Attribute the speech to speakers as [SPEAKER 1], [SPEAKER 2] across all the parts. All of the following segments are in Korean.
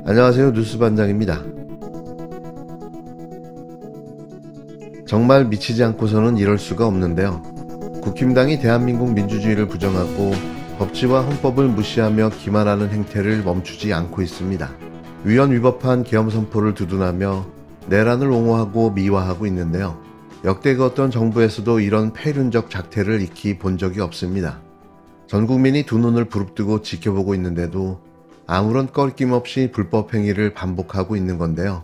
[SPEAKER 1] 안녕하세요, 뉴스반장입니다. 정말 미치지 않고서는 이럴 수가 없는데요. 국힘당이 대한민국 민주주의를 부정하고 법치와 헌법을 무시하며 기만하는 행태를 멈추지 않고 있습니다. 위헌 위법한 계엄 선포를 두둔하며 내란을 옹호하고 미화하고 있는데요. 역대 그 어떤 정부에서도 이런 폐륜적 작태를 익히 본 적이 없습니다. 전 국민이 두 눈을 부릅뜨고 지켜보고 있는데도 아무런 꺼리낌 없이 불법 행위를 반복하고 있는 건데요.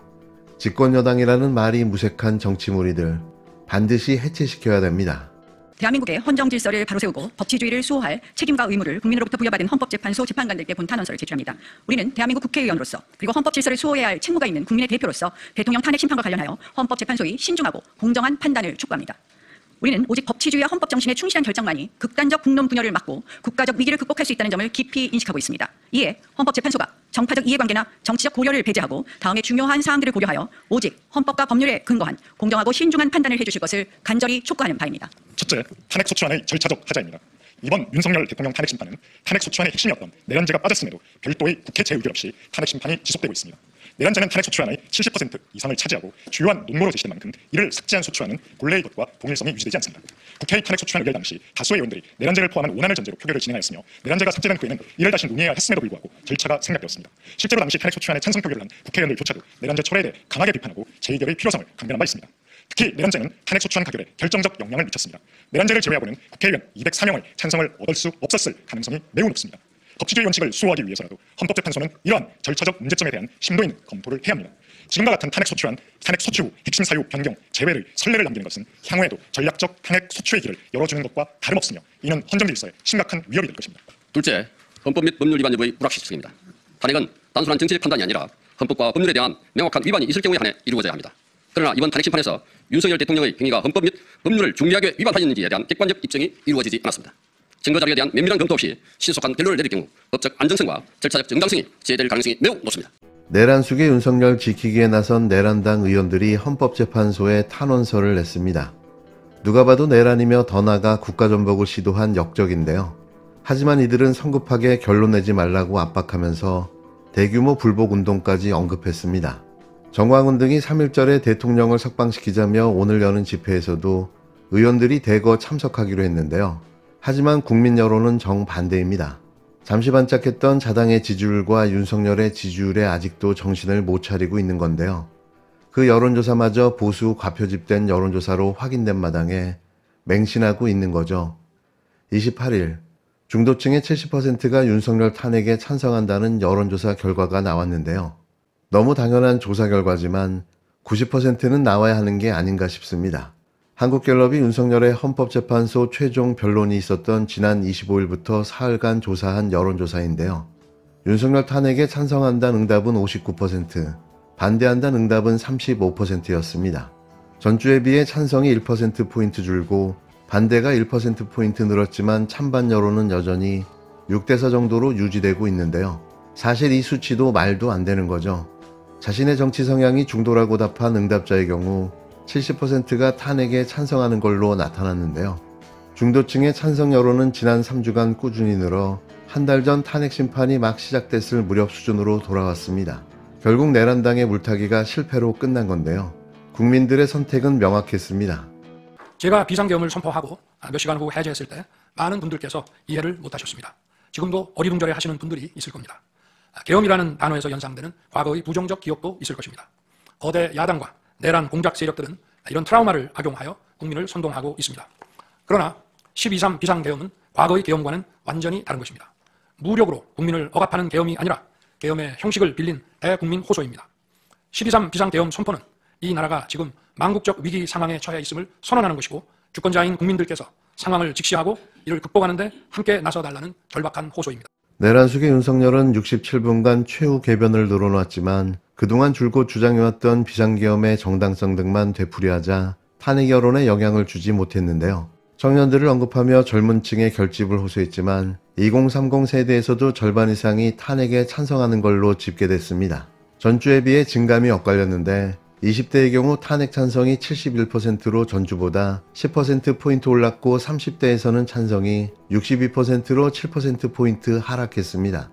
[SPEAKER 1] 집권여당이라는 말이 무색한 정치무리들 반드시 해체시켜야 됩니다.
[SPEAKER 2] 대한민국의 헌정 질서를 바로 세우고 법치주의를 수호할 책임과 의무를 국민으로부터 부여받은 헌법재판소 재판관들께 본 탄원서를 제출합니다. 우리는 대한민국 국회의원으로서 그리고 헌법 질서를 수호해야 할 책무가 있는 국민의 대표로서 대통령 탄핵 심판과 관련하여 헌법재판소의 신중하고 공정한 판단을 촉구합니다. 우리는 오직 법치주의와 헌법 정신에 충실한 결정만이 극단적 국론 분열을 막고 국가적 위기를 극복할 수 있다는 점을 깊이 인식하고 있습니다. 이에 헌법재판소가 정파적 이해관계나 정치적 고려를 배제하고 다음의 중요한 사항들을 고려하여 오직 헌법과 법률에 근거한 공정하고 신중한 판단을 해주실 것을 간절히 촉구하는 바입니다.
[SPEAKER 3] 첫째, 탄핵소추안의 절차적 하자입니다. 이번 윤석열 대통령 탄핵 심판은 탄핵소추안의 핵심이었던 내란죄가 빠졌음에도 별도의 국회 재의결 없이 탄핵 심판이 지속되고 있습니다. 내란죄는 탄핵소추안의 70% 이상을 차지하고 주요한 논모로 제시된 만큼 이를 삭제한 소추안은 본래의 것과 동일성이 유지되지 않습니다. 국회의 탄핵소추안 의결 당시 다수의 의원들이 내란죄를 포함한 원안을 전제로 표결을 진행하였으며 내란죄가 삭제된 후에는 이를 다시 논의해야 했음에도 불구하고 절차가 생략되었습니다. 실제로 당시 탄핵소추안에 찬성 표결을 한 국회의원들조차도 내란죄 철회에 대해 강하게 비판하고 재의결의 필요성을 강변한 바 있습니다. 특히 내란죄는 탄핵소추안 가결에 결정적 영향을 미쳤습니다. 내란죄를 제외하고는 국회의원 204명의 찬성을 얻을 수 없었을 가능성이 매우 높습니다. 법치주의 원칙을 수호하기 위해서라도 헌법재판소는 이러한 절차적 문제점에 대한 심도 있는 검토를 해야 합니다. 지금과 같은 탄핵소추안, 탄핵소추 후 핵심 사유 변경, 제외의 선례를 남기는 것은 향후에도 전략적 탄핵소추의 길을 열어주는 것과 다름없으며 이는 헌정질서에 심각한 위협이 될 것입니다.
[SPEAKER 4] 둘째, 헌법 및 법률 위반 여부의 불확실성입니다. 탄핵은 단순한 정치적 판단이 아니라 헌법과 법률에 대한 명확한 위반이 있을 경우에 한해 이루어져야 합니다. 그러나 이번 탄핵 심판에서 윤석열 대통령의 행위가 헌법 및 법률을 중대하게 위반하였는지에 대한 객관적 입증이 이루어지지 않았습니다. 증거 자료에 대한 면밀한 검토 없이 신속한 결론을 내릴 경우 법적 안정성과 절차적 정당성이 제외될 가능성이 매우 높습니다.
[SPEAKER 1] 내란 속의 윤석열 지키기에 나선 내란당 의원들이 헌법재판소에 탄원서를 냈습니다. 누가 봐도 내란이며 더 나아가 국가전복을 시도한 역적인데요. 하지만 이들은 성급하게 결론 내지 말라고 압박하면서 대규모 불복운동까지 언급했습니다. 정광훈 등이 3.1절에 대통령을 석방시키자며 오늘 여는 집회에서도 의원들이 대거 참석하기로 했는데요. 하지만 국민 여론은 정반대입니다. 잠시 반짝했던 자당의 지지율과 윤석열의 지지율에 아직도 정신을 못 차리고 있는 건데요. 그 여론조사마저 보수 과표집된 여론조사로 확인된 마당에 맹신하고 있는 거죠. 28일 중도층의 70%가 윤석열 탄핵에 찬성한다는 여론조사 결과가 나왔는데요. 너무 당연한 조사 결과지만 90%는 나와야 하는 게 아닌가 싶습니다. 한국갤럽이 윤석열의 헌법재판소 최종 변론이 있었던 지난 25일부터 사흘간 조사한 여론조사인데요. 윤석열 탄핵에 찬성한다는 응답은 59%, 반대한다는 응답은 35%였습니다. 전주에 비해 찬성이 1%포인트 줄고 반대가 1%포인트 늘었지만 찬반 여론은 여전히 6대4 정도로 유지되고 있는데요. 사실 이 수치도 말도 안 되는 거죠. 자신의 정치 성향이 중도라고 답한 응답자의 경우 70%가 탄핵에 찬성하는 걸로 나타났는데요. 중도층의 찬성 여론은 지난 3주간 꾸준히 늘어 한 달 전 탄핵 심판이 막 시작됐을 무렵 수준으로 돌아왔습니다. 결국 내란당의 물타기가 실패로 끝난 건데요. 국민들의 선택은 명확했습니다.
[SPEAKER 5] 제가 비상계엄을 선포하고 몇 시간 후 해제했을 때 많은 분들께서 이해를 못하셨습니다. 지금도 어리둥절해 하시는 분들이 있을 겁니다. 계엄이라는 단어에서 연상되는 과거의 부정적 기억도 있을 것입니다. 거대 야당과 내란 공작 세력들은 이런 트라우마를 악용하여 국민을 선동하고 있습니다. 그러나 12.3 비상계엄은 과거의 계엄과는 완전히 다른 것입니다. 무력으로 국민을 억압하는 계엄이 아니라 계엄의 형식을 빌린 대국민 호소입니다. 12.3 비상계엄 선포는 이 나라가 지금 망국적 위기 상황에 처해 있음을 선언하는 것이고 주권자인 국민들께서 상황을 직시하고 이를 극복하는 데 함께 나서달라는 절박한 호소입니다.
[SPEAKER 1] 내란 속의 윤석열은 67분간 최후 개변을 늘어놨지만 그동안 줄곧 주장해왔던 비상계엄의 정당성 등만 되풀이하자 탄핵 여론에 영향을 주지 못했는데요. 청년들을 언급하며 젊은 층의 결집을 호소했지만 2030 세대에서도 절반 이상이 탄핵에 찬성하는 걸로 집계됐습니다. 전주에 비해 진감이 엇갈렸는데 20대의 경우 탄핵 찬성이 71%로 전주보다 10%포인트 올랐고 30대에서는 찬성이 62%로 7%포인트 하락했습니다.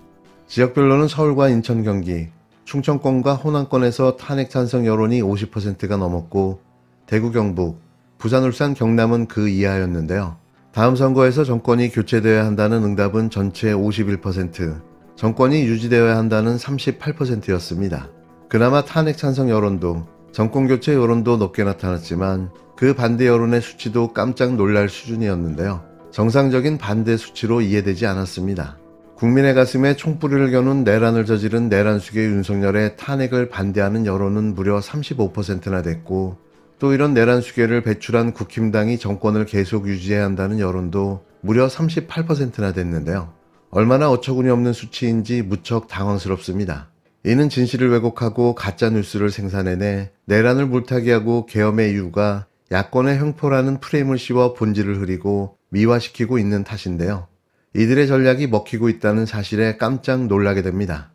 [SPEAKER 1] 지역별로는 서울과 인천, 경기, 충청권과 호남권에서 탄핵 찬성 여론이 50%가 넘었고 대구, 경북, 부산, 울산, 경남은 그 이하였는데요. 다음 선거에서 정권이 교체되어야 한다는 응답은 전체 51%, 정권이 유지되어야 한다는 38%였습니다. 그나마 탄핵 찬성 여론도 정권 교체 여론도 높게 나타났지만 그 반대 여론의 수치도 깜짝 놀랄 수준이었는데요. 정상적인 반대 수치로 이해되지 않았습니다. 국민의 가슴에 총뿌리를 겨눈 내란을 저지른 내란숙의 윤석열의 탄핵을 반대하는 여론은 무려 35%나 됐고 또 이런 내란수계를 배출한 국힘당이 정권을 계속 유지해야 한다는 여론도 무려 38%나 됐는데요. 얼마나 어처구니 없는 수치인지 무척 당황스럽습니다. 이는 진실을 왜곡하고 가짜뉴스를 생산해내 내란을 물타기 하고 계엄의 이유가 야권의 횡포라는 프레임을 씌워 본질을 흐리고 미화시키고 있는 탓인데요. 이들의 전략이 먹히고 있다는 사실에 깜짝 놀라게 됩니다.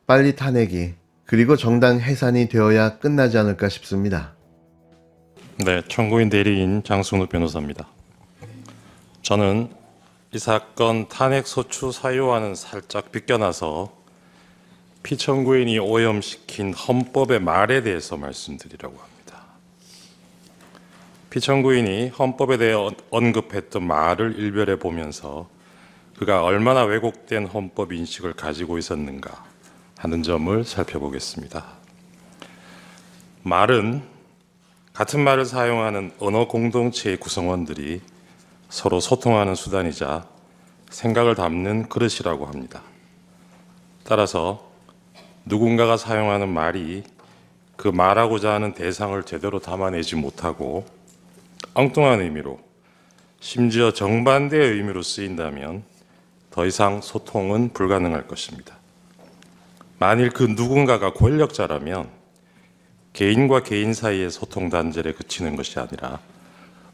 [SPEAKER 1] 빨리 탄핵이 그리고 정당 해산이 되어야 끝나지 않을까 싶습니다.
[SPEAKER 6] 네, 청구인 대리인 장순우 변호사입니다. 저는 이 사건 탄핵 소추 사유와는 살짝 비껴나서 피청구인이 오염시킨 헌법의 말에 대해서 말씀드리려고 합니다. 피청구인이 헌법에 대해 언급했던 말을 일별해 보면서 그가 얼마나 왜곡된 헌법 인식을 가지고 있었는가 하는 점을 살펴보겠습니다. 말은 같은 말을 사용하는 언어 공동체의 구성원들이 서로 소통하는 수단이자 생각을 담는 그릇이라고 합니다. 따라서 누군가가 사용하는 말이 그 말하고자 하는 대상을 제대로 담아내지 못하고 엉뚱한 의미로 심지어 정반대의 의미로 쓰인다면 더 이상 소통은 불가능할 것입니다. 만일 그 누군가가 권력자라면 개인과 개인 사이의 소통 단절에 그치는 것이 아니라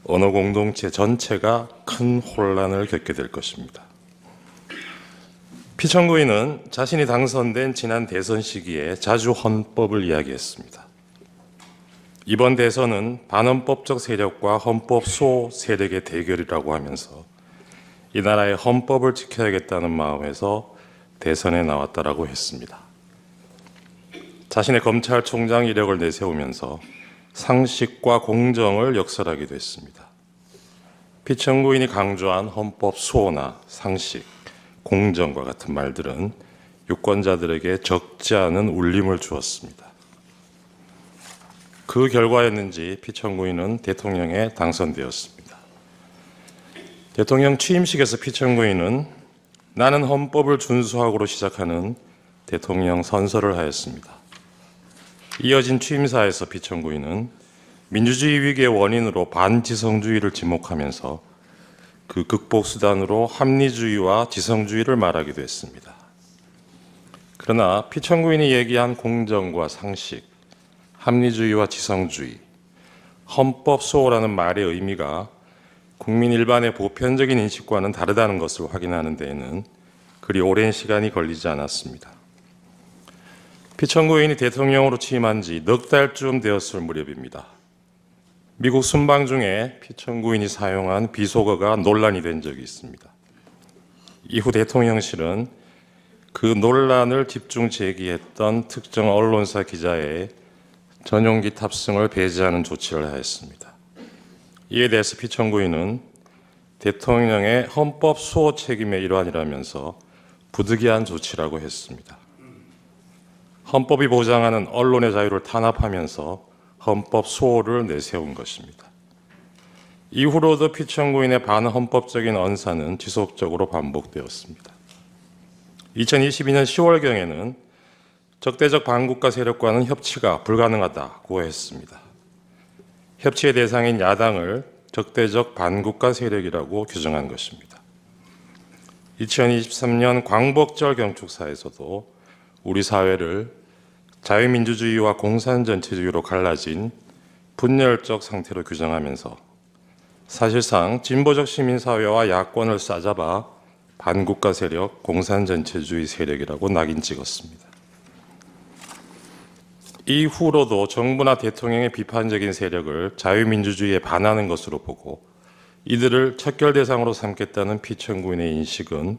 [SPEAKER 6] 언어 공동체 전체가 큰 혼란을 겪게 될 것입니다. 피청구인은 자신이 당선된 지난 대선 시기에 자주 헌법을 이야기했습니다. 이번 대선은 반헌법적 세력과 헌법 수호 세력의 대결이라고 하면서 이 나라의 헌법을 지켜야겠다는 마음에서 대선에 나왔다라고 했습니다. 자신의 검찰총장 이력을 내세우면서 상식과 공정을 역설하기도 했습니다. 피청구인이 강조한 헌법 수호나 상식, 공정과 같은 말들은 유권자들에게 적지 않은 울림을 주었습니다. 그 결과였는지 피청구인은 대통령에 당선되었습니다. 대통령 취임식에서 피청구인은 나는 헌법을 준수하고로 시작하는 대통령 선서를 하였습니다. 이어진 취임사에서 피청구인은 민주주의 위기의 원인으로 반지성주의를 지목하면서 그 극복 수단으로 합리주의와 지성주의를 말하기도 했습니다. 그러나 피청구인이 얘기한 공정과 상식, 합리주의와 지성주의, 헌법 수호라는 말의 의미가 국민 일반의 보편적인 인식과는 다르다는 것을 확인하는 데에는 그리 오랜 시간이 걸리지 않았습니다. 피청구인이 대통령으로 취임한 지 넉 달쯤 되었을 무렵입니다. 미국 순방 중에 피청구인이 사용한 비속어가 논란이 된 적이 있습니다. 이후 대통령실은 그 논란을 집중 제기했던 특정 언론사 기자의 전용기 탑승을 배제하는 조치를 하였습니다. 이에 대해서 피청구인은 대통령의 헌법 수호 책임의 일환이라면서 부득이한 조치라고 했습니다. 헌법이 보장하는 언론의 자유를 탄압하면서 헌법 수호를 내세운 것입니다. 이후로도 피청구인의 반헌법적인 언사는 지속적으로 반복되었습니다. 2022년 10월경에는 적대적 반국가 세력과는 협치가 불가능하다고 했습니다. 협치의 대상인 야당을 적대적 반국가 세력이라고 규정한 것입니다. 2023년 광복절 경축사에서도 우리 사회를 자유민주주의와 공산전체주의로 갈라진 분열적 상태로 규정하면서 사실상 진보적 시민사회와 야권을 싸잡아 반국가 세력, 공산전체주의 세력이라고 낙인 찍었습니다. 이후로도 정부나 대통령의 비판적인 세력을 자유민주주의에 반하는 것으로 보고 이들을 척결 대상으로 삼겠다는 피청구인의 인식은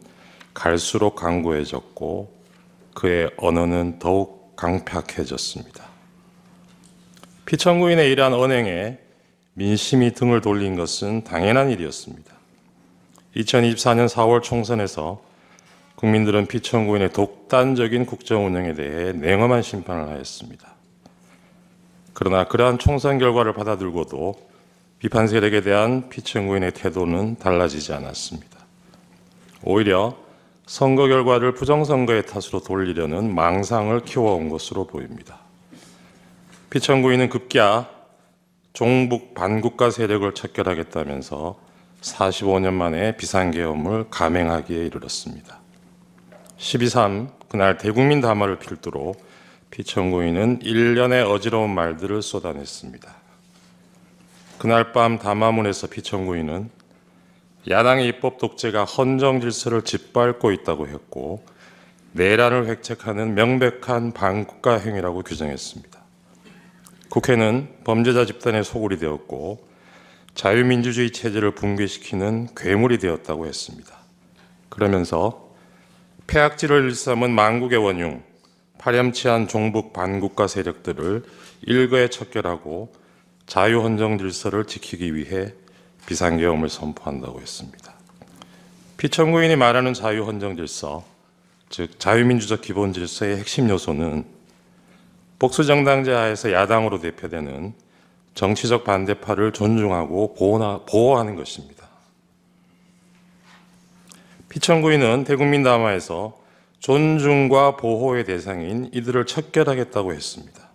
[SPEAKER 6] 갈수록 강고해졌고 그의 언어는 더욱 강팍해졌습니다. 피청구인의 이러한 언행에 민심이 등을 돌린 것은 당연한 일이었습니다. 2024년 4월 총선에서 국민들은 피청구인의 독단적인 국정 운영에 대해 냉엄한 심판을 하였습니다. 그러나 그러한 총선 결과를 받아들고도 비판 세력에 대한 피청구인의 태도는 달라지지 않았습니다. 오히려 선거 결과를 부정선거의 탓으로 돌리려는 망상을 키워온 것으로 보입니다. 피청구인은 급기야 종북 반국가 세력을 척결하겠다면서 45년 만에 비상계엄을 감행하기에 이르렀습니다. 12.3 그날 대국민 담화를 필두로 피청구인은 일련의 어지러운 말들을 쏟아냈습니다. 그날 밤 담화문에서 피청구인은 야당의 입법 독재가 헌정 질서를 짓밟고 있다고 했고 내란을 획책하는 명백한 반국가 행위라고 규정했습니다. 국회는 범죄자 집단의 소굴이 되었고 자유민주주의 체제를 붕괴시키는 괴물이 되었다고 했습니다. 그러면서 폐악질을 일삼은 만국의 원흉, 파렴치한 종북 반국가 세력들을 일거에 척결하고 자유헌정 질서를 지키기 위해 비상계엄을 선포한다고 했습니다. 피청구인이 말하는 자유헌정 질서, 즉 자유민주적 기본 질서의 핵심 요소는 복수정당제 하에서 야당으로 대표되는 정치적 반대파를 존중하고 보호하는 것입니다. 피청구인은 대국민 담화에서 존중과 보호의 대상인 이들을 척결하겠다고 했습니다.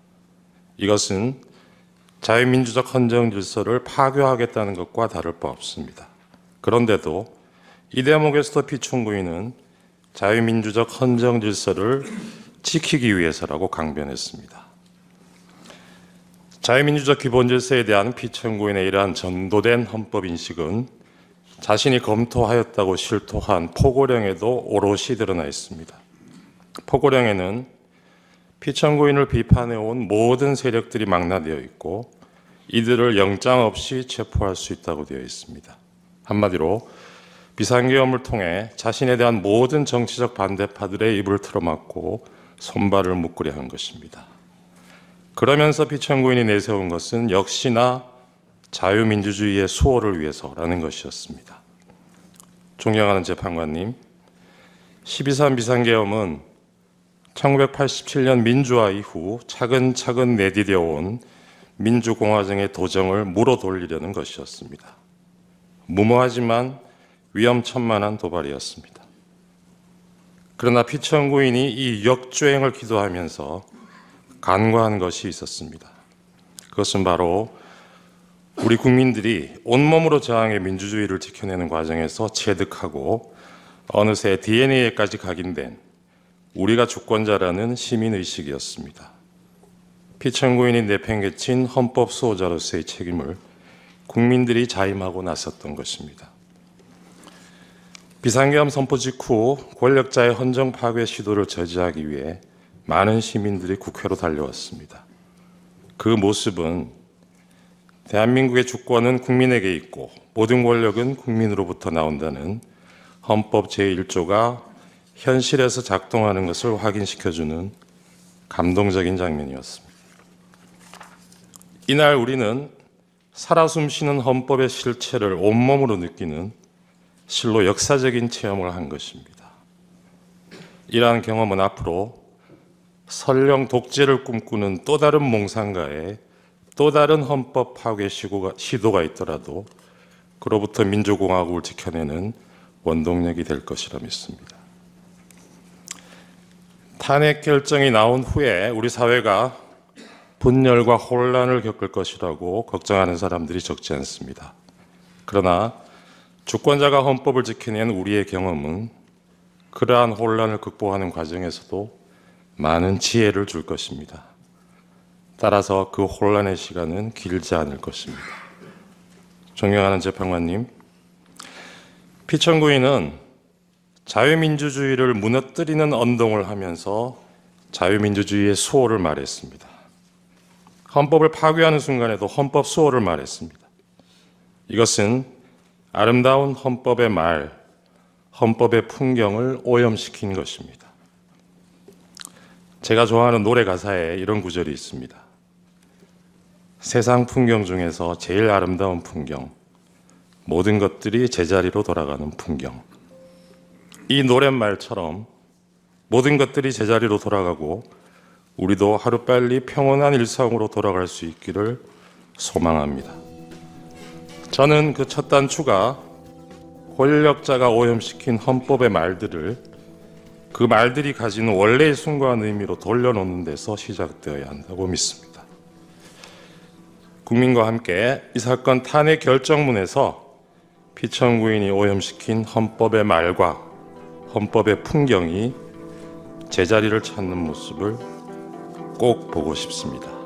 [SPEAKER 6] 이것은 자유민주적 헌정 질서를 파괴하겠다는 것과 다를 바 없습니다. 그런데도 이 대목에서도 피청구인은 자유민주적 헌정 질서를 지키기 위해서라고 강변했습니다. 자유민주적 기본질서에 대한 피청구인의 이러한 전도된 헌법인식은 자신이 검토하였다고 실토한 포고령에도 오롯이 드러나 있습니다. 포고령에는 피청구인을 비판해온 모든 세력들이 망라되어 있고 이들을 영장 없이 체포할 수 있다고 되어 있습니다. 한마디로 비상계엄을 통해 자신에 대한 모든 정치적 반대파들의 입을 틀어막고 손발을 묶으려 한 것입니다. 그러면서 피청구인이 내세운 것은 역시나 자유민주주의의 수호를 위해서라는 것이었습니다. 존경하는 재판관님, 12.3 비상계엄은 1987년 민주화 이후 차근차근 내디뎌 온 민주공화정의 도정을 물어 돌리려는 것이었습니다. 무모하지만 위험천만한 도발이었습니다. 그러나 피청구인이 이 역주행을 기도하면서 간과한 것이 있었습니다. 그것은 바로 우리 국민들이 온몸으로 저항의 민주주의를 지켜내는 과정에서 체득하고 어느새 DNA에까지 각인된 우리가 주권자라는 시민의식이었습니다. 피청구인이 내팽개친 헌법 수호자로서의 책임을 국민들이 자임하고 나섰던 것입니다. 비상계엄 선포 직후 권력자의 헌정 파괴 시도를 저지하기 위해 많은 시민들이 국회로 달려왔습니다. 그 모습은 대한민국의 주권은 국민에게 있고 모든 권력은 국민으로부터 나온다는 헌법 제1조가 현실에서 작동하는 것을 확인시켜주는 감동적인 장면이었습니다. 이날 우리는 살아 숨쉬는 헌법의 실체를 온몸으로 느끼는 실로 역사적인 체험을 한 것입니다. 이러한 경험은 앞으로 설령 독재를 꿈꾸는 또 다른 몽상가의 또 다른 헌법 파괴 시도가 있더라도 그로부터 민주공화국을 지켜내는 원동력이 될 것이라 믿습니다. 탄핵 결정이 나온 후에 우리 사회가 분열과 혼란을 겪을 것이라고 걱정하는 사람들이 적지 않습니다. 그러나 주권자가 헌법을 지켜낸 우리의 경험은 그러한 혼란을 극복하는 과정에서도 많은 지혜를 줄 것입니다. 따라서 그 혼란의 시간은 길지 않을 것입니다. 존경하는 재판관님, 피청구인은 자유민주주의를 무너뜨리는 언동을 하면서 자유민주주의의 수호를 말했습니다. 헌법을 파괴하는 순간에도 헌법 수호를 말했습니다. 이것은 아름다운 헌법의 말, 헌법의 풍경을 오염시킨 것입니다. 제가 좋아하는 노래 가사에 이런 구절이 있습니다. 세상 풍경 중에서 제일 아름다운 풍경, 모든 것들이 제자리로 돌아가는 풍경. 이 노랫말처럼 모든 것들이 제자리로 돌아가고 우리도 하루빨리 평온한 일상으로 돌아갈 수 있기를 소망합니다. 저는 그 첫 단추가 권력자가 오염시킨 헌법의 말들을 그 말들이 가지는 원래의 순수한 의미로 돌려놓는 데서 시작되어야 한다고 믿습니다. 국민과 함께 이 사건 탄핵 결정문에서 피청구인이 오염시킨 헌법의 말과 헌법의 풍경이 제자리를 찾는 모습을 꼭 보고 싶습니다.